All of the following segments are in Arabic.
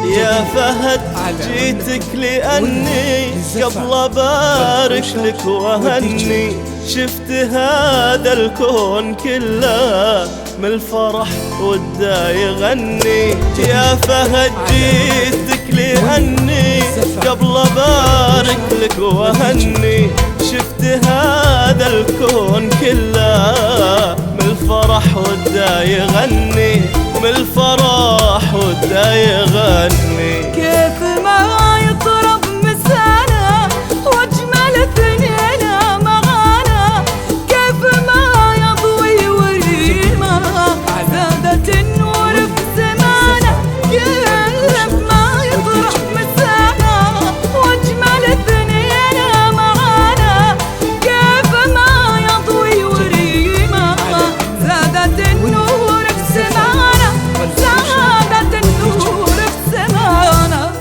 يا فهد جيتك لأني قبل أبارك لك وأهني شفت هذا الكون كله من الفرح وده يغني. يا فهد جيتك لأني قبل أبارك لك وأهني شفت هذا الكون كله من الفرح وده يغني، من الفرح وده يغني. كيف ما يطرب مسانا واجمل ثنينا معانا، كيف ما يضوي وريما زادت النور في زمانا. كيف ما يطرب مسانا واجمل ثنينا معانا، كيف ما يضوي وريما زادت النور في زمانا، زادت النور في زمانا.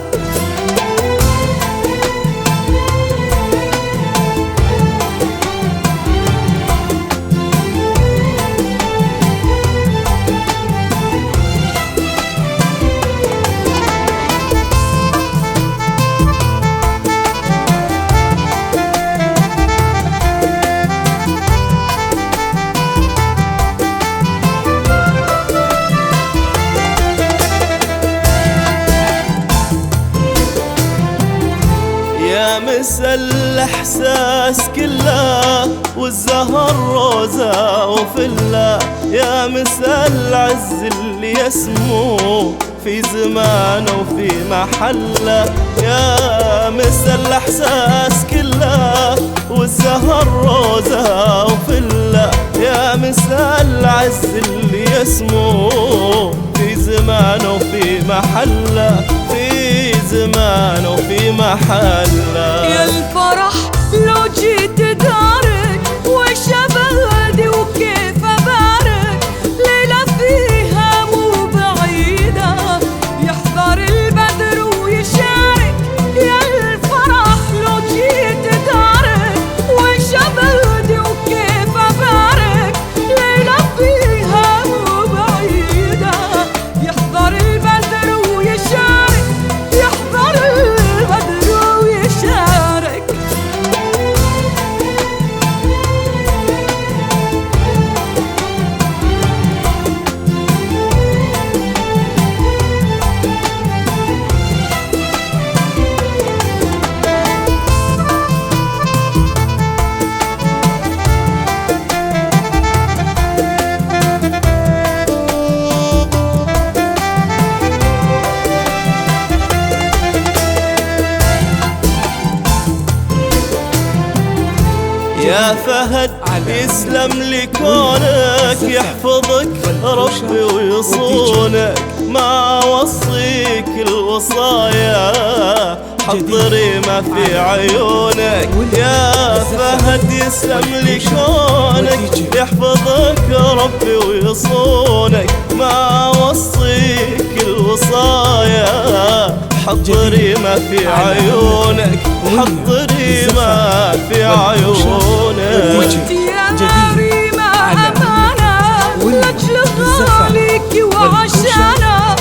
يا مسا الإحساس كله والزهر روزة وفله، يا مسا العز اللي يسمو في زمانه وفي محله. يا مسا الإحساس كله والزهر روزة وفله، يا مسا العز اللي يسمو في زمانه وفي محله، في زمانه وفي محله. يا الفرح لو جيت دارك وشبهدي وكيف أبارك، ليلة فيها مو بعيدة يحضر البدر ويشارك. يا الفرح لو جيت دارك وشبهدي وكيف أبارك، ليلة فيها مو بعيدة يحضر البدر ويشارك، يحضر البدر ويشارك. يا فهد يسلم لي كونك، يحفظك ربي ويصونك، ما وصيك الوصايا حضري ما في عيونك. يا فهد يسلم لي كونك، يحفظك ربي ويصونك، ما وصيك الوصايا حضري ما في عيونك، حضري ما في عيونك. وانت يا ريما أمانة لأجل غاليك وعشانا